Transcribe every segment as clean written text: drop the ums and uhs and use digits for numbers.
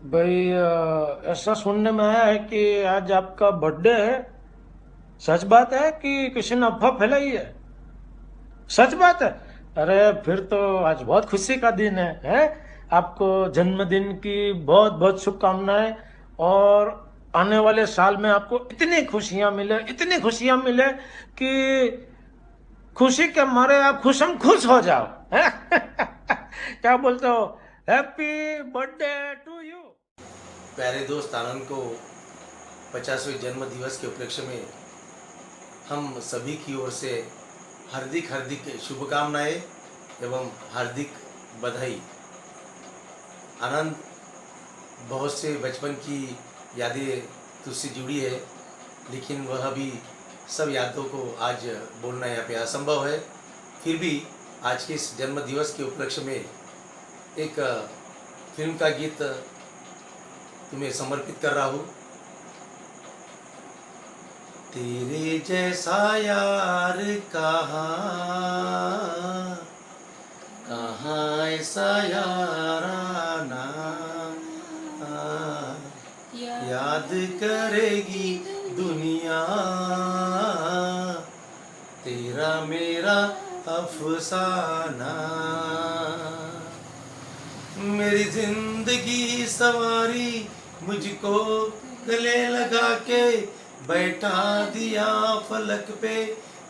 भाई ऐसा सुनने में आया है कि आज आपका बर्थडे है। सच बात है कि किसी ने अफवाह फैलाई है? सच बात है? अरे फिर तो आज बहुत खुशी का दिन है? आपको जन्मदिन की बहुत बहुत शुभकामनाएं। और आने वाले साल में आपको इतनी खुशियां मिले कि खुशी के मारे आप खुशम खुश हो जाओ। हैं? क्या बोलते हो? Happy birthday to you. प्यारे दोस्त आनंद को 50वें जन्म दिवस के उपलक्ष्य में हम सभी की ओर से हार्दिक हार्दिक शुभकामनाएं एवं हार्दिक बधाई। आनंद, बहुत से बचपन की यादें तुझसे जुड़ी है, लेकिन वह भी सब यादों को आज बोलना यहाँ पे असंभव है। फिर भी आज के इस जन्म दिवस के उपलक्ष्य में एक फिल्म का गीत तुम्हें समर्पित कर रहा हूँ। तेरे जैसा यार कहाँ कहाँ ऐसा याराना याद करेगी दुनिया तेरा मेरा अफसाना। मेरी जिंदगी सवारी मुझको गले लगा के बैठा दिया फलक पे,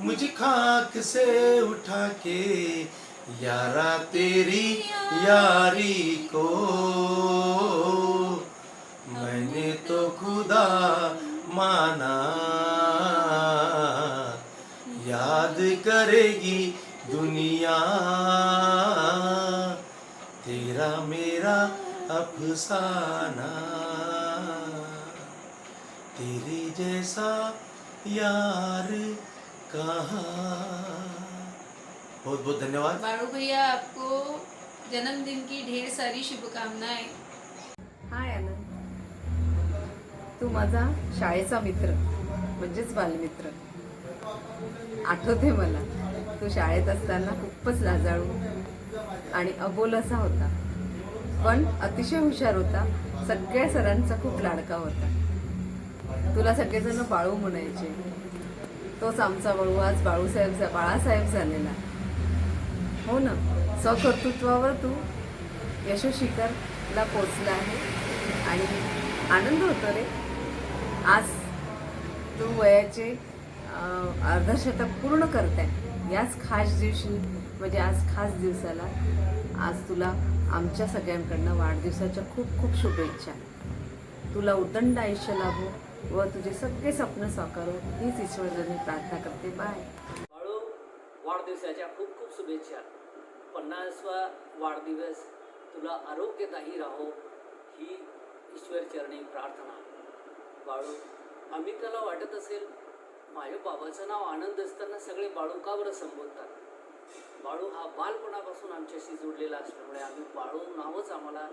मुझे खाक से उठा के यारा तेरी यारी को मैंने तो खुदा माना। याद करेगी दुनिया तेरा मेरा अफसाना, तेरे जैसा यार कहाँ। बहुत बहुत धन्यवाद। बाळू भैया, आपको जन्मदिन की ढेर सारी शुभकामनाएं। हाय आनंद, तू माझा शाळेचा मित्र म्हणजेच बालमित्र. आठवते मला, तू शाळेत असताना खूपच लाजाळू आणि अबोल असा होता, पण अतिशय हुशार होता. सगळ्या सरांचा खूप लाडका होता. तुला सगळेजण बाळू म्हणायचे. तोच आमचा बाळू आज बाळासाहेब झालेला. हो ना, स्वकर्तृत्वावर तू यशोशिखरला पोचला आहे आणि आनंद होतो रे. आज तू वयाचे अर्धशतक पूर्ण करताय. याच खास दिवशी, म्हणजे आज खास दिवसाला, आज तुला आमच्या सगळ्यांकडनं वाढदिवसाच्या खूप खूप शुभेच्छा. तुला उदंड आयुष्य लाभो व तुझे सगळे स्वप्न साकारो हीच ईश्वराने प्रार्थना करते. बाय. बाळू, वाढदिवसाच्या खूप खूप शुभेच्छा. 50वा वाढदिवस तुला आरोग्यदायी राहो ही ईश्वरचरणी प्रार्थना. बाळू, अमिताला वाटत असेल माझ्या बाबाचं नाव आनंद असताना सगळे बाळू का बरं संबोधतात. बाळू हा बालपणापासून आमच्याशी जोडलेला असल्यामुळे आम्ही बाळू नावच आम्हाला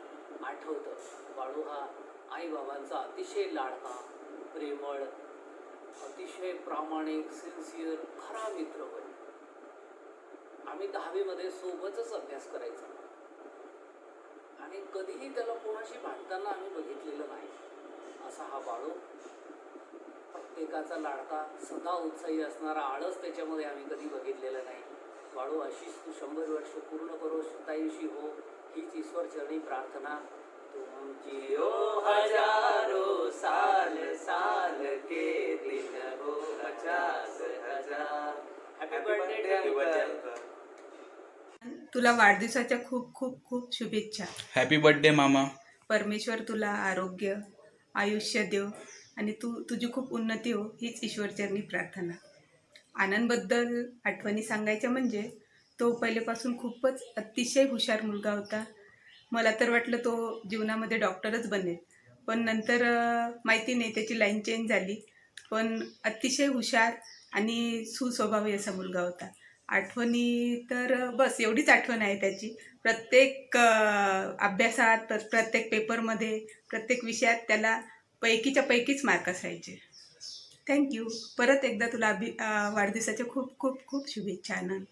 आठवतं. बाळू हा आईबाबांचा अतिशय लाडका, प्रेमळ, अतिशय प्रामाणिक, सिन्सिअर, खरा मित्र होय. आम्ही 10वीमध्ये सोबतच अभ्यास करायचो आणि कधीही त्याला कोणाशी भांडताना आम्ही बघितलेलं नाही. असा हा बाळू, प्रत्येकाचा लाडका, सदा उत्साही असणारा, आळस त्याच्यामध्ये आम्ही कधी बघितलेलं नाही. बाळू, अशीच तू 100 वर्ष पूर्ण करो, शतायुषी हो हीच ईश्वरचरणी प्रार्थना. तुम जियो हजारो साल, साल के दिन हो 50,000. Happy birthday. तुला वाढदिवसाच्या खूप खूप खूप शुभेच्छा. हॅपी बर्थडे मामा. परमेश्वर तुला आरोग्य, आयुष्य देव आणि तुझी खूप उन्नती हो हीच ईश्वरचरणी प्रार्थना. आनंदबद्दल आठवणी सांगायच्या म्हणजे तो पहिलेपासून खूपच अतिशय हुशार मुलगा होता. मला तर वाटलं तो जीवनामध्ये डॉक्टरच बनेल, पण नंतर माहिती नाही त्याची लाईन चेंज झाली. पण अतिशय हुशार आणि सुस्वभावी असा मुलगा होता. आठवणी तर बस एवढीच आठवण आहे त्याची. प्रत्येक अभ्यासात, प्रत्येक पेपरमध्ये, प्रत्येक विषयात त्याला पैकीच्या पैकीच मार्क असायचे. थँक्यू. परत एकदा तुला वाढदिवसाच्या खूप खूप खूप शुभेच्छा आनंद.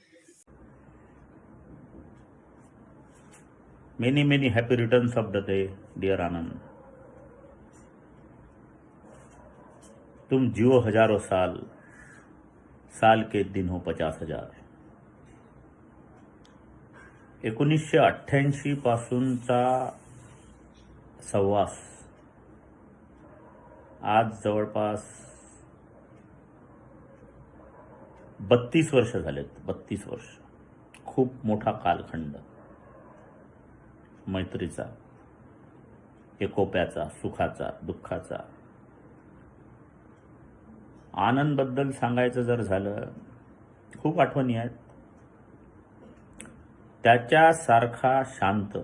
Many, many happy returns of the day, dear Anand. तुम जियो हजारों साल, साल के दिन हो 50,000. 1988 पासूनचा सहवास आज जवळपास 32 वर्ष झालेत. 32 वर्ष खूप मोठा कालखंड मैत्रीचा, एकोप्याचा, सुखाचा, दुःखाचा. आनंदबद्दल सांगायचं जर झालं, खूप आठवणी आहेत. त्याच्यासारखा शांत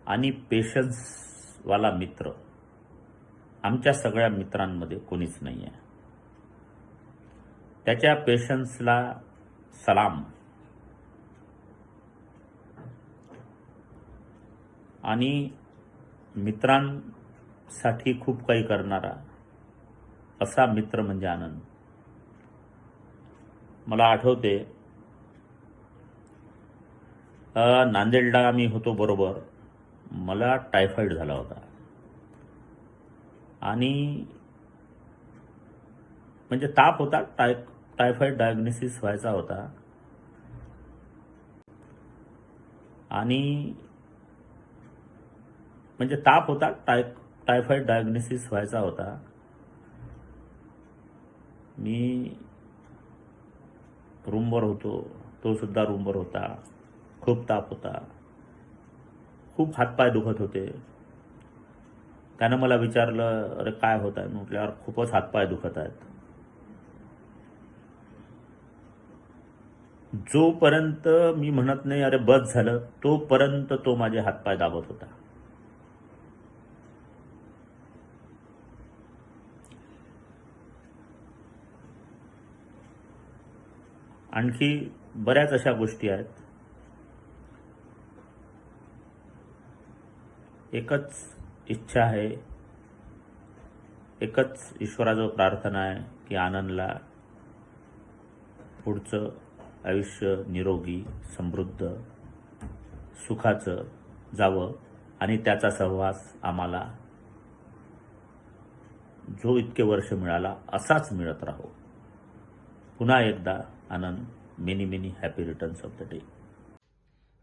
आणि पेशन्सवाला मित्र आमच्या सगळ्या मित्रांमध्ये कोणीच नाही आहे. त्याच्या पेशन्सला सलाम. आणि मित्रांसाठी खूप काही करणारा असा मित्र म्हणजे आनंद. मला आठवते नांदेडला आम्ही होतो बरोबर. मला टायफॉईड झाला होता आणि म्हणजे ताप होता. टायफॉईड डायग्नोसिस व्हायचा होता आणि म्हणजे ताप होता. टायफॉईड डायग्नोसिस व्हायचा होता. मी रूमवर होतो, तो सुद्धा रूमवर होता. खूप ताप होता, खूप हातपाय दुखत होते. त्यानं मला विचारलं, अरे काय होत आहे? म्हटल्यावर खूपच हातपाय दुखत आहेत. जोपर्यंत मी म्हणत नाही अरे बस झालं, तोपर्यंत तो माझे हातपाय दाबत होता. आणखी बऱ्याच अशा गोष्टी आहेत. एकच इच्छा आहे, एकच ईश्वराजवळ प्रार्थना आहे की आनंदला पुढचं आयुष्य निरोगी, समृद्ध, सुखाचं जावं आणि त्याचा सहवास आम्हाला जो इतके वर्ष मिळाला असाच मिळत राहो. पुन्हा एकदा Anand, many many happy returns of the day.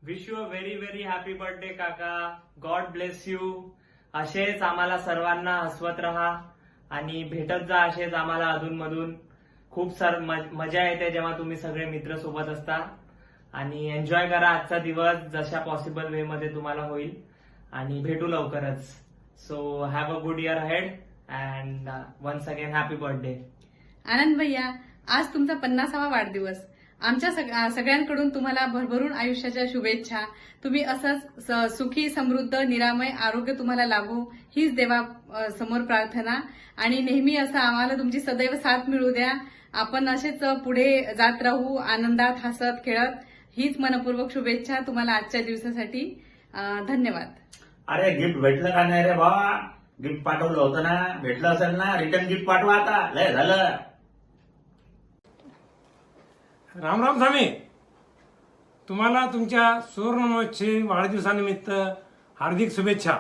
Wish you a very very happy birthday काका. God bless you. असेच आम्हाला सर्वांना हसवत राहा आणि भेटत जा असेच आम्हाला अधूनमधून. खूप मजा येते जेव्हा तुम्ही सगळे मित्र सोबत असता. आणि एन्जॉय करा आजचा दिवस जशा पॉसिबल वे मध्ये तुम्हाला होईल. आणि भेटू लवकरच. So have a good year ahead and once again happy birthday. Anand भैया, आज तुमचा 50वा वाढदिवस. आमच्या सगळ्यांकडून तुम्हाला भरभरून आयुष्याच्या शुभेच्छा. तुम्ही असंच सुखी, समृद्ध, निरामय आरोग्य तुम्हाला लाभो हीच देवा समोर प्रार्थना. आणि नेहमी असं आम्हाला तुमची सदैव साथ मिळू द्या. आपण असेच पुढे जात राहू आनंदात, हसत खेळत. हीच मनपूर्वक शुभेच्छा तुम्हाला आजच्या दिवसासाठी. धन्यवाद. अरे गिफ्ट भेटलं का नाही रे भावा? गिफ्ट पाठवलं होतं ना, भेटलं असेल ना. रिटर्न गिफ्ट पाठवा आता. लय झालं. राम राम स्वामी. तुम्हाला तुमच्या सुवर्ण महोत्सवी वाढदिवसानिमित्त हार्दिक शुभेच्छा.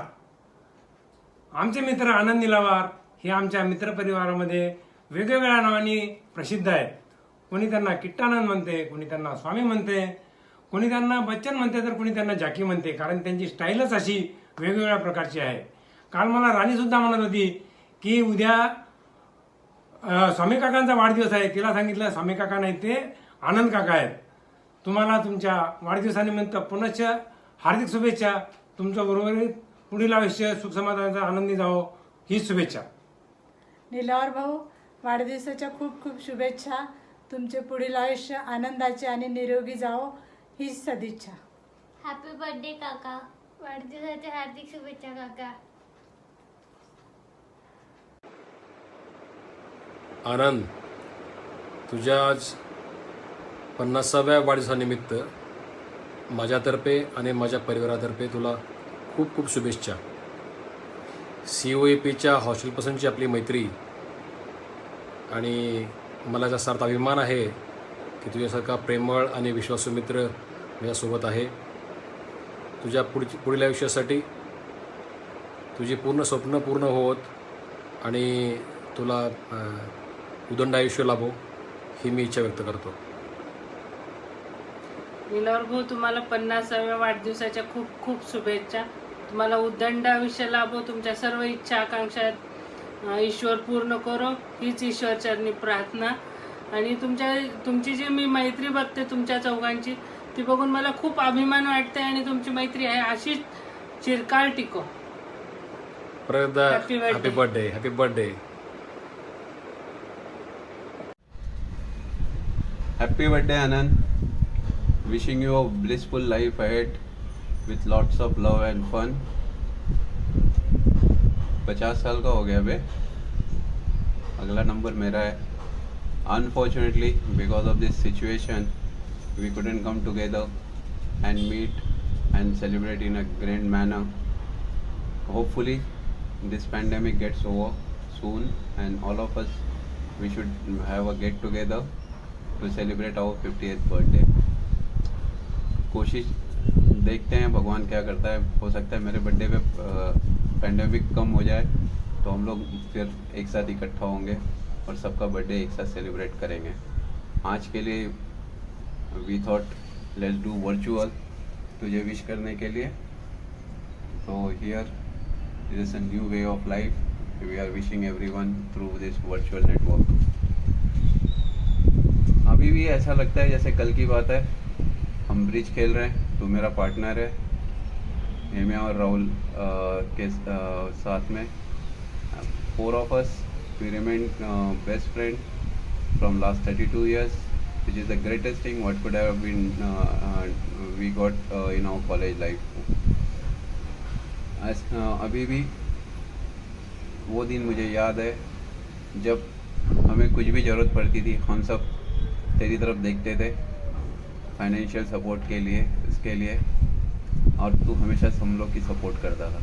आमचे मित्र आनंद निलावार हे आमच्या मित्रपरिवारामध्ये वेगवेगळ्या नावांनी प्रसिद्ध आहेत. कोणी त्यांना किट्टानंद म्हणते, कोणी त्यांना स्वामी म्हणते, कोणी त्यांना बच्चन म्हणते, तर कोणी त्यांना जॅकी म्हणते. कारण त्यांची स्टाईलच अशी वेगवेगळ्या प्रकारची आहे. काल मला राणी सुद्धा म्हणत होती की उद्या स्वामी काकांचा वाढदिवस आहे. तिला सांगितलं स्वामी काका नाही, ते आनंद काका आहेत. तुम्हाला तुमच्या वाढदिवसानिमित्त पुनश्च हार्दिक शुभेच्छा. तुमचं उर्वरित पुढील आयुष्य सुख समाधानाचा आनंदी जावो हीच शुभेच्छा. निलावर भाऊ, वाढदिवसाच्या खूप खूप शुभेच्छा. तुमचे पुढील आयुष्य आनंदाचे आणि निरोगी जावो हीच सदिच्छा. हॅपी बर्थडे काका. वाढदिवसाच्या हार्दिक शुभेच्छा काका. आनंद, तुझ्या आज 50व्या वाढदिवसानिमित्त माझ्यातर्फे आणि माझ्या परिवारातर्फे तुला खूप खूप शुभेच्छा. COAPच्या हॉस्टेलपासूनची आपली मैत्री आणि मला याचा सार्थ अभिमान आहे की तुझ्यासारखा प्रेमळ आणि विश्वासू मित्र माझ्यासोबत आहे. तुझ्या पुढील आयुष्यासाठी तुझी पूर्ण स्वप्न पूर्ण होत आणि तुला उदंड आयुष्य लाभो ही मी इच्छा व्यक्त करतो. नीलवर भाऊ, तुम्हाला 50व्या वाढदिवसाच्या खूप खूप शुभेच्छा. तुम्हाला उदंड आयुष्य लाभो. तुमच्या सर्व इच्छा आकांक्षा ईश्वर पूर्ण करो हीच ईश्वरचरणी प्रार्थना. आणि तुमची जी मी मैत्री बघते तुमच्या चौघांची, ती बघून मला खूप अभिमान वाटते आणि तुमची मैत्री आहे अशीच चिरकाल टिको. Happy birthday. Happy birthday. Happy birthday Anand. Wishing you a blissful life ahead with lots of love and fun. 50 साल का हो गया बे. अगला नंबर मेरा है. Unfortunately, because of this situation, we couldn't come together and meet and celebrate in a grand manner. Hopefully, this pandemic gets over soon and all of us, we should have a get together to celebrate our 50th birthday. कोशिश देखते हैं भगवान क्या करता है. हो सकता है मेरे बर्थडे पे पैंडेमिक कम हो जाए तो हम लोग फिर एक साथ इकट्ठा होंगे और सबका बर्थडे एक साथ सेलिब्रेट करेंगे. आज के लिए we thought let's do virtual तुझे विश करने के लिए. तो here is a new way of life. We are wishing everyone through this virtual network. अभी भी ऐसा लगता है जैसे कल की बात है. हम ब्रिज खेल रहे हैं. तो मेरा पार्टनर है हेमिया और राहुल के साथ में. 4 of us, we remain best friend from last 32 years, which is the greatest thing what could have been we got in our college life. अभी भी वो दिन मुझे याद है जब हमें कुछ भी ज़रूरत पड़ती थी हम सब तेरी तरफ देखते थे फाइनेंशियल सपोर्ट के लिए, इसके लिए, और तू हमेशा हम लोग की सपोर्ट करता था.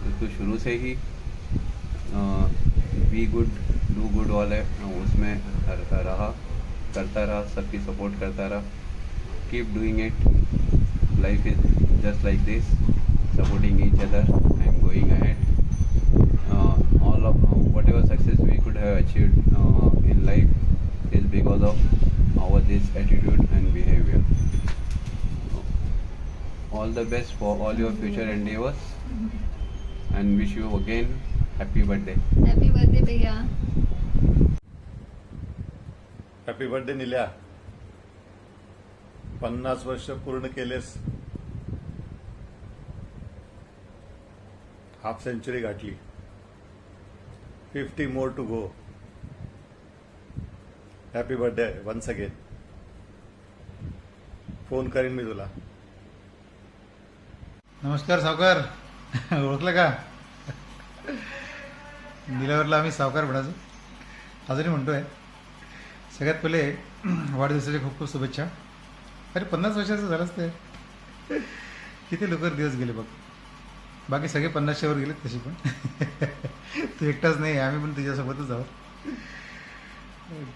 तो तू शुरू से ही बी गुड डू गुड वाले उसमें करता रहा, सबकी सपोर्ट करता रहा. Keep doing it. Life is just like this, supporting each other end going ahead. all of whatever success we could have achieved in life is because of our this attitude and behavior. All the best for all your future endeavors and wish you again happy birthday. Happy birthday भैया. Happy birthday Nilya. 50 वर्ष पूर्ण केलेस. Half century गाठली. 50 more to go. Happy birthday once again. Phone करीन मी तुला. नमस्कार सावकार. ओळखलं का? नीलावरला आम्ही सावकार म्हणायचो, अजूनही म्हणतोय. सगळ्यात पहिले वाढदिवसाच्या खूप खूप शुभेच्छा. अरे 50 वर्षाचं झालंच ते. किती लवकर दिवस गेले बघ. बाकी सगळे 50च्या वर गेलेत तशी पण. तू एकटाच नाही, आम्ही पण तुझ्यासोबतच आहोत.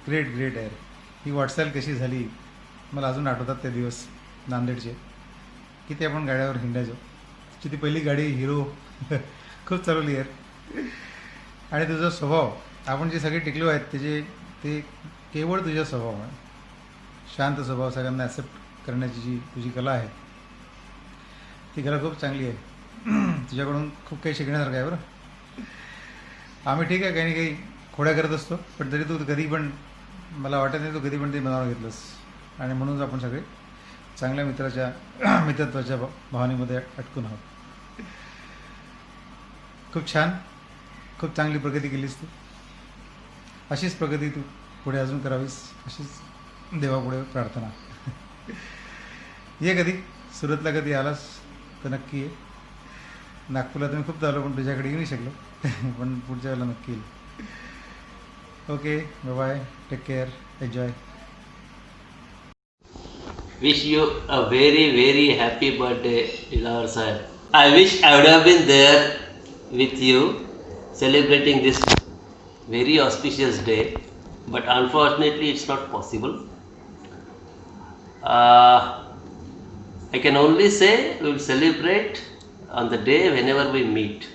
ग्रेट ग्रेट आहे. ही वाटचाल कशी झाली मला अजून आठवतात ते दिवस नांदेडचे. किती आपण गाड्यावर हिंडायचो. तुझी ती पहिली गाडी हिरो खूप चालवली यार. आणि तुझा स्वभाव, आपण जे सगळे टिकलो आहेत त्याचे ते केवळ तुझा स्वभाव आहे. शांत स्वभाव, सगळ्यांना ॲक्सेप्ट करण्याची जी तुझी कला आहे ती कला खूप चांगली आहे. तुझ्याकडून खूप काही शिकण्यासारखं आहे बरं. आम्ही ठीक आहे काही ना काही खोड्या करत असतो, पण तरी तू कधी पण, मला वाटत नाही तू कधी पण ते मनावर घेतलंस. आणि म्हणूनच आपण सगळे चांगल्या मित्रत्वाच्या भावनेमध्ये अटकून आहोत. खूप छान, खूप चांगली प्रगती केलीस तू. अशीच प्रगती तू पुढे अजून करावीस, अशीच देवापुढे प्रार्थना. ये कधी सुरतला कधी आलास तर नक्की ये. नागपूरला तुम्ही खूप चालू पण तुझ्याकडे येऊ नाही शकलो. पण पुढच्या वेळेला नक्की येईल. Okay, bye, take care, enjoy. Wish you a very very happy birthday, Dilawar sir. I wish I would have been there with you celebrating this very auspicious day, but unfortunately it's not possible. I can only say we will celebrate on the day whenever we meet.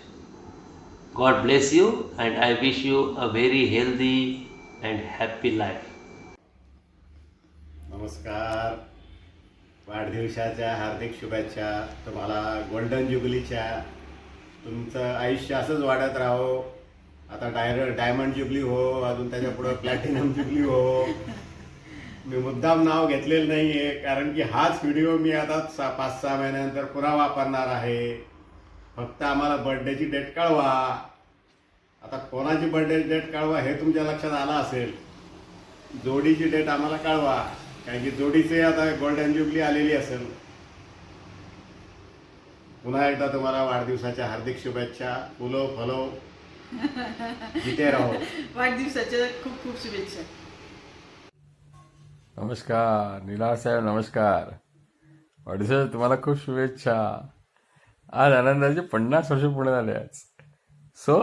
God bless you, and I wish you a very healthy and happy life. नमस्कार. वाढदिवसाच्या हार्दिक शुभेच्छा. तुम्हाला golden जुबलीच्या. तुमचं आयुष्य असंच वाढत राहो. आता डायमंड जुबली हो, अजून त्याच्या पुढं प्लॅटिनम जुबली हो. मी मुद्दाम नाव घेतलेलं नाही आहे, कारण की हाच व्हिडिओ मी आता 5-6 महिन्यानंतर पुन्हा वापरणार आहे. फक्त आम्हाला बर्थडेची डेट कळवा. आता कोणाची बर्थडे डेट कळवा हे तुमच्या लक्षात आलं असेल. जोडीची डेट आम्हाला कळवा, कारण की जोडीचे आता गोल्डन जुबली आलेली असेल. पुन्हा एकदा तुम्हाला वाढदिवसाच्या हार्दिक शुभेच्छा. फुलो फलो जिथे राहो. वाढदिवसाच्या खूप खूप शुभेच्छा. नमस्कार निलार साहेब, नमस्कार. वाढदिवसाच्या तुम्हाला खूप शुभेच्छा. आज आनंदाचे 50 वर्ष पूर्ण झाले आज. सो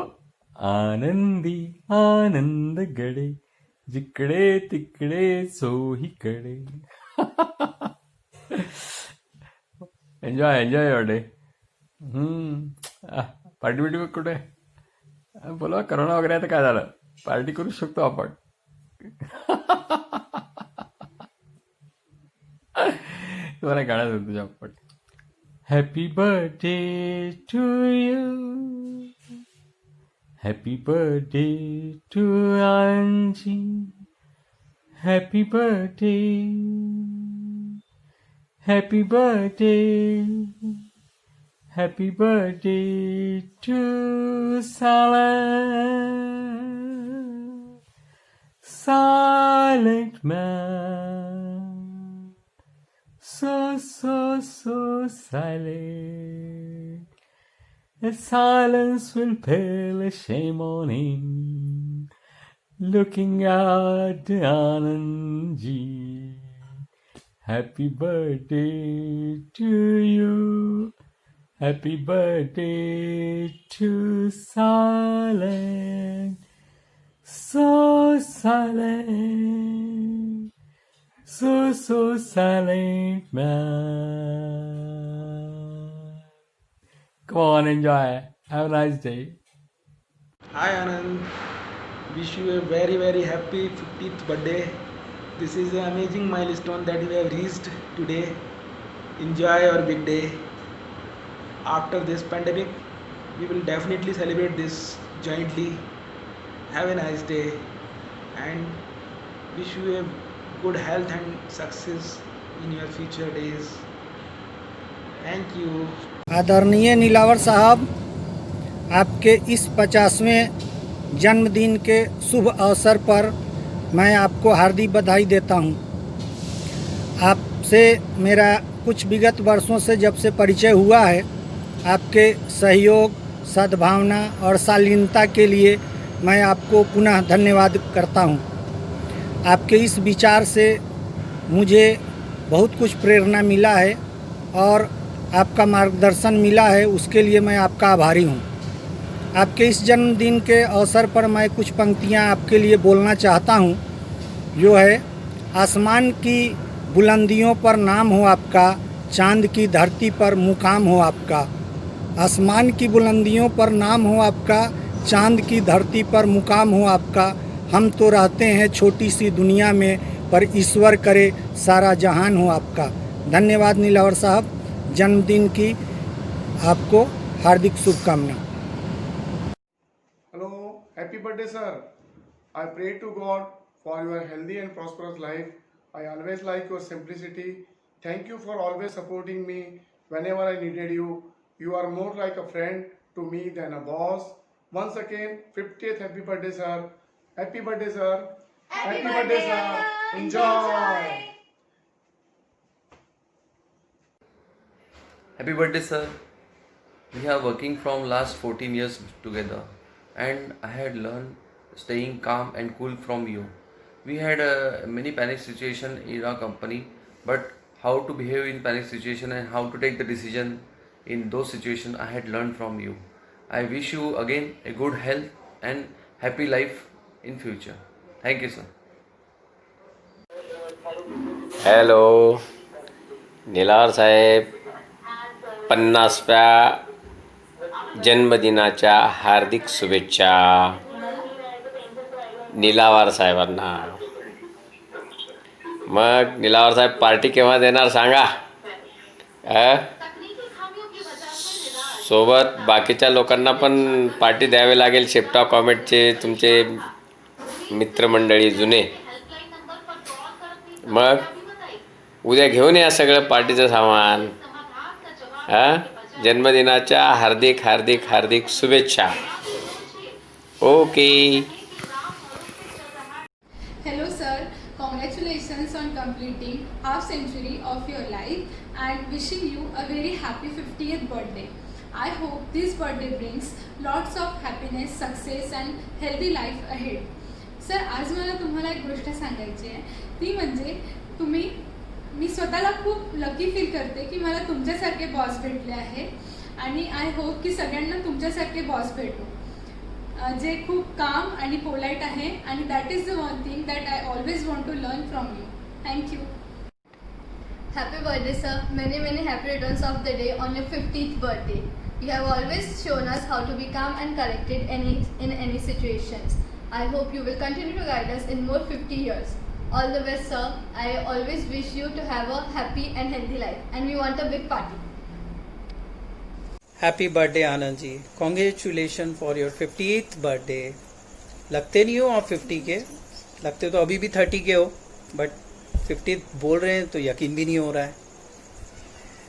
आनंदी आनंद गडे, जिकडे तिकडे चोहीकडे. Enjoy enjoy your day. Party बिटी कुठे बोला. करोना वगैरे आता काय झालं, पार्टी करू शकतो आपण. तुम्हाला गाणं देतो तुझ्या आपण. Happy birthday to you, happy birthday to Anji, happy birthday, happy birthday, happy birthday to Silent man, so silent. The silence will pale a shame on him, looking at the Anandji. Happy birthday to you, happy birthday to silent. So silent, so silent man. Come on, enjoy. Have a nice day. Hi Anand, wish you a very very happy 50th birthday. This is an amazing milestone that you have reached today. Enjoy your big day. After this pandemic, we will definitely celebrate this jointly. Have a nice day and wish you a good health and success in your future days. Thank you. आदरणीय नीलावर साहब, आपके इस 50वें जन्मदिन के शुभ अवसर पर मैं आपको हार्दिक बधाई देता हूं। आपसे मेरा कुछ विगत वर्षों से जब से परिचय हुआ है, आपके सहयोग, सद्भावना और शालीनता के लिए मैं आपको पुनः धन्यवाद करता हूं। आपके इस विचार से मुझे बहुत कुछ प्रेरणा मिला है और आपका मार्गदर्शन मिला है, उसके लिए मैं आपका आभारी हूं। आपके इस जन्मदिन के अवसर पर मैं कुछ पंक्तियां आपके लिए बोलना चाहता हूं, जो है: आसमान की बुलंदियों पर नाम हो आपका, चांद की धरती पर मुकाम हो आपका। आसमान की बुलंदियों पर नाम हो आपका, चांद की धरती पर मुकाम हो आपका। हम तो रहते हैं छोटी सी दुनिया में, पर ईश्वर करे सारा जहान हो आपका। धन्यवाद नीलावर साहब, जन्मदिन की आपको हार्दिक शुभकामना। Hello, happy birthday sir. I pray to God for your healthy and prosperous life. I always like your simplicity. Thank you for always supporting me whenever I needed you. You are more like a friend to me than a boss. Once again, 50th happy birthday sir. Happy birthday sir. Happy birthday sir. Enjoy. Happy birthday sir. We are working from last 14 years together and I had learned staying calm and cool from you. We had many panic situation in our company, but how to behave in panic situation and how to take the decision in those situations I had learned from you. I wish you again a good health and happy life in future. Thank you sir. Hello Nilar साहेब, 50व्या जन्मदिनाच्या हार्दिक शुभेच्छा निलावार साहेबांना. मग निलावार साहेब party केव्हा देणार सांगा. सोबत बाकीच्या लोकांना पण पार्टी द्यावी लागेल. शेपटा कॉमेटचे तुमचे मित्रमंडळी जुने. मग उद्या घेऊन या सगळं पार्टीचं सामान. जन्मदिनाच्या हार्दिक हार्दिक हार्दिक शुभेच्छा. Okay. Hello sir, congratulations on completing half century of your life and wishing you a very happy 50th birthday. I hope this birthday brings lots of happiness, success and healthy life ahead. Sir आज मला तुम्हाला एक गोष्ट सांगायची आहे, ती म्हणजे मी स्वतःला खूप लकी फील करते की मला तुमच्यासारखे बॉस भेटले आहे आणि आय होप की सगळ्यांना तुमच्यासारखे बॉस भेटो जे खूप काम आणि पोलाइट आहे आणि that is the one thing that I always want to learn from you. Thank you. Happy birthday, sir. Many, many happy returns of the day on your 50th birthday. You have always shown us how to be calm and collected in any situations. I hope you will continue to guide us in more 50 years. All the best, sir. I always wish you to have a happy and healthy life. And we want a big party. Happy birthday Anand ji. Congratulation for your 50th birthday. लगते नहीं हो आप 50 के, लगते तो अभी भी 30 के हो, but 50 बोल रहे हैं तो यकीन भी नहीं हो रहा है.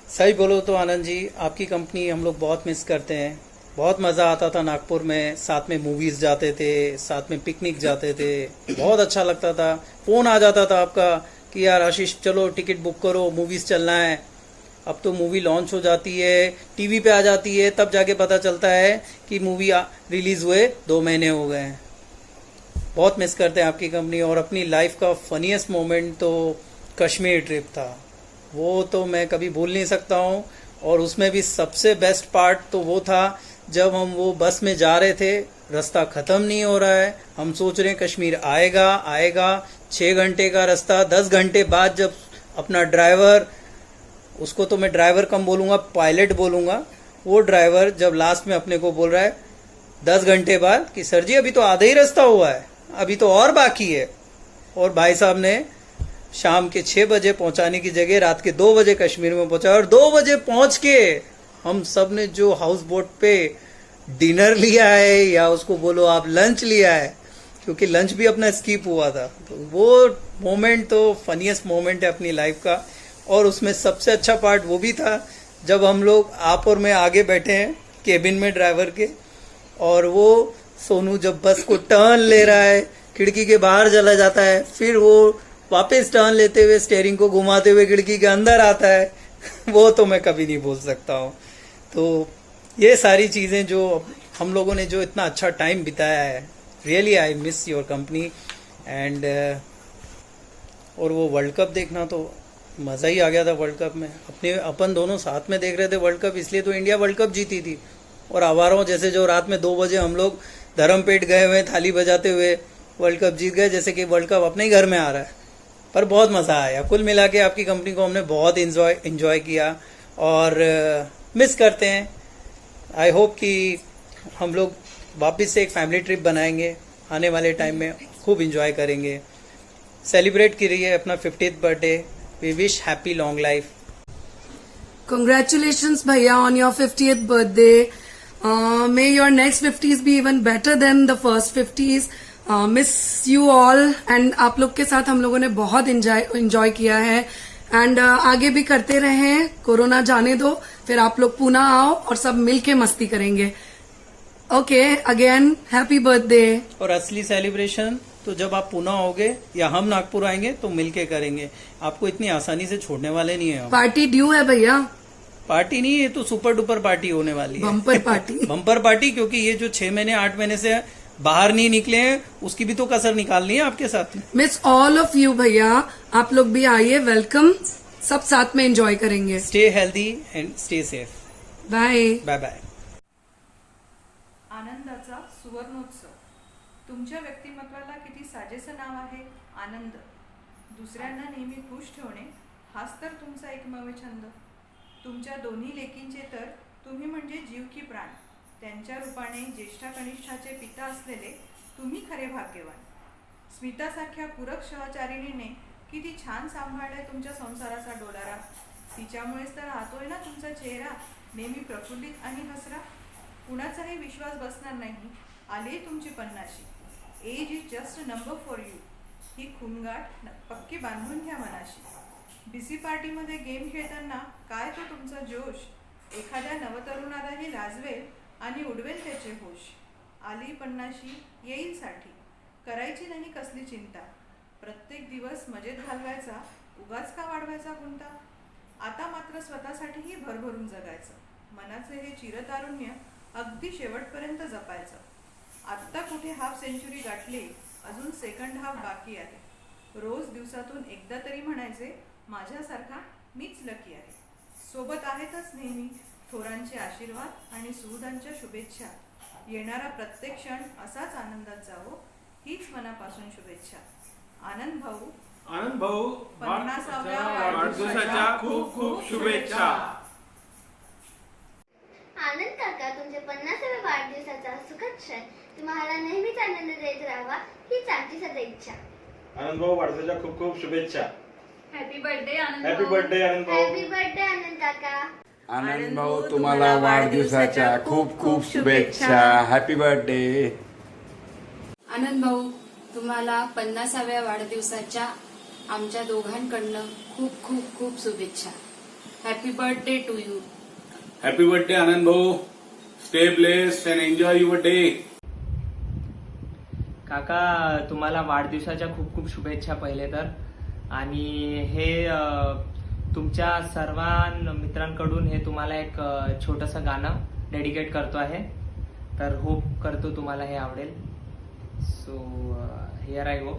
सही बोलो तो आनंद जी, आपकी कंपनी हम लोग बहुत मिस करते हैं. बहुत मज़ा आता था नागपुर में, साथ में मूवीज़ जाते थे, साथ में पिकनिक जाते थे, बहुत अच्छा लगता था. फ़ोन आ जाता था आपका कि यार आशीष चलो टिकट बुक करो, मूवीज़ चलना है. अब तो मूवी लॉन्च हो जाती है, टीवी पे आ जाती है, तब जाके पता चलता है कि मूवी रिलीज़ हुए 2 महीने हो गए हैं. बहुत मिस करते हैं आपकी कंपनी. और अपनी लाइफ का फनीएस्ट मोमेंट तो कश्मीर ट्रिप था, वो तो मैं कभी भूल नहीं सकता हूँ. और उसमें भी सबसे बेस्ट पार्ट तो वो था जब हम वो बस में जा रहे थे, रास्ता ख़त्म नहीं हो रहा है, हम सोच रहे हैं कश्मीर आएगा. 6 घंटे का रास्ता, 10 घंटे बाद जब अपना ड्राइवर, उसको तो मैं ड्राइवर कम बोलूँगा, पायलट बोलूँगा, वो ड्राइवर जब लास्ट में अपने को बोल रहा है 10 घंटे बाद कि सर जी अभी तो आधा ही रास्ता हुआ है, अभी तो और बाकी है. और भाई साहब ने शाम के 6 बजे पहुंचाने की जगह रात के 2 बजे कश्मीर में पहुंचा. और 2 बजे पहुंच के हम सब ने जो हाउस बोट पे डिनर लिया है, या उसको बोलो आप लंच लिया है, क्योंकि लंच भी अपना स्किप हुआ था, तो वो मोमेंट तो फनीएस्ट मोमेंट है अपनी लाइफ का. और उसमें सबसे अच्छा पार्ट वो भी था जब हम लोग आप और मैं आगे बैठे हैं केबिन में ड्राइवर के, और वो सोनू जब बस को टर्न ले रहा है, खिड़की के बाहर चला जाता है, फिर वो वापस टर्न लेते हुए स्टीयरिंग को घुमाते हुए खिड़की के अंदर आता है, वो तो मैं कभी नहीं भूल सकता हूँ. तो ये सारी चीज़ें जो हम लोगों ने जो इतना अच्छा टाइम बिताया है, really I miss your company. End और वो वर्ल्ड कप देखना तो मज़ा ही आ गया था. वर्ल्ड कप में अपन दोनों साथ में देख रहे थे वर्ल्ड कप, इसलिए तो इंडिया वर्ल्ड कप जीती थी. और आवारों जैसे जो रात में 2 बजे हम लोग धर्मपेट गए हुए थाली बजाते हुए वर्ल्ड कप जीत गए, जैसे कि वर्ल्ड कप अपने ही घर में आ रहा है. पर बहुत मज़ा आया. कुल मिला के आपकी कंपनी को हमने बहुत इंजॉय किया और मिस करते हैं. आई होप कि हम लोग वापस से एक फैमिली ट्रिप बनाएंगे आने वाले टाइम में, खूब इंजॉय करेंगे. सेलिब्रेट करिए अपना 50th birthday. We wish happy long life. Congratulations भैया on your 50th birthday. May your next 50s be even better than the first 50s. Miss you all. And आप लोग के साथ हम लोगों ने बहुत enjoy किया है. एंड आगे भी करते रहें. कोरोना जाने दो, फिर आप लोग पुणे आओ और सब मिलके मस्ती करेंगे. Okay, again happy birthday. और असली सेलिब्रेशन तो जब आप पुणे आओगे या हम नागपुर आएंगे तो मिलके करेंगे. आपको इतनी आसानी से छोड़ने वाले नहीं है. पार्टी ड्यू है भैया. पार्टी नहीं, ये तो सुपर डुपर पार्टी होने वाली है. Bumper party. बम्पर पार्टी, क्योंकि ये जो 6 महीने 8 महीने से बाहर नहीं निकले हैं, उसकी भी तो कसर निकालनी है आपके साथ में. मिस ऑल ऑफ यू भैया, आप लोग भी आइए, वेलकम. सब साथ में एंजॉय करेंगे. Stay healthy and stay safe. Bye bye bye. आनंदाचा सुवर्णोत्सव. तुमच्या व्यक्तिमत्वाला किती साजेसं नाव आहे, आनंद. दुसऱ्यांना नेहमी खुश ठेवणे हाच तर तुमचा एकमेव छंद. तुमच्या दोन्ही लेकींचे तर तुम्ही म्हणजे जीव की प्राण. त्यांच्या रूपाने ज्येष्ठा कनिष्ठाचे पिता असलेले तुम्ही खरे भाग्यवान. स्मितासारख्या पूरक सहचारिणीने किती छान सांभाळलाय तुमच्या संसाराचा डोलारा. तिच्यामुळेच तर राहतोय ना तुमचा चेहरा नेहमी प्रफुल्लित आणि हसरा. कुणाचाही विश्वास बसणार नाही. आली तुमची 50शी. Age is just a number for you. ही खूनगाठ पक्की बांधून घ्या मनाशी. बीसी पार्टीमध्ये गेम खेळताना काय तो तुमचा जोश एखाद्या नवतरुणालाही लाजवेल आणि उडवेल त्याचे होश. आली 50शी येईल साठी. करायची नाही कसली चिंता. प्रत्येक दिवस मजेत घालवायचा, उगाच का वाढवायचा गुंता. आता मात्र स्वतःसाठीही भरभरून जगायचं. मनाचे हे चिरतारुण्य अगदी शेवटपर्यंत जपायचं. आत्ता कुठे हाफ सेंचुरी गाठली, अजून सेकंड हाफ बाकी आहे. रोज दिवसातून एकदा तरी म्हणायचे माझ्यासारखा मीच लकी आहे. सोबत आहेतच नेहमी थोरांचे आशीर्वाद आणि सुहृदांच्या शुभेच्छा. येणारा प्रत्येक क्षण असाच आनंदात जावो हीच मनापासून शुभेच्छा. आनंद भाऊ 50व्या वाढदिवसाच्या खूप खूप शुभेच्छा. आनंद काका तुमच्या 50व्या वाढदिवसाचा सुखद क्षण तुम्हाला नेहमीच आनंद देत राहावा हीच आमची सदैव इच्छा. आनंद भाऊ वाढदिवसाच्या खूप खूप शुभेच्छा. हॅपी बर्थडे आनंद. हॅपी बर्थडे आनंद भाऊ. हॅपी बर्थडे आनंद काका. आनंद भाऊ तुम्हाला वाढदिवसाच्या खूप खूप शुभेच्छा. Happy birthday. आनंद भाऊ तुम्हाला 50व्या वाढदिवसाच्या आमच्या दोघांकडनं खूप खूप खूप शुभेच्छा. Happy birthday to you. Happy birthday Anand भाऊ. Stay blessed and enjoy your day. काका तुम्हाला वाढदिवसाच्या खूप खूप शुभेच्छा पहिले तर. आणि हे तुमच्या सर्व मित्रांकडून हे तुम्हाला एक छोटंसं गाणं डेडिकेट करतो आहे. तर होप करतो तुम्हाला हे आवडेल. So here I go.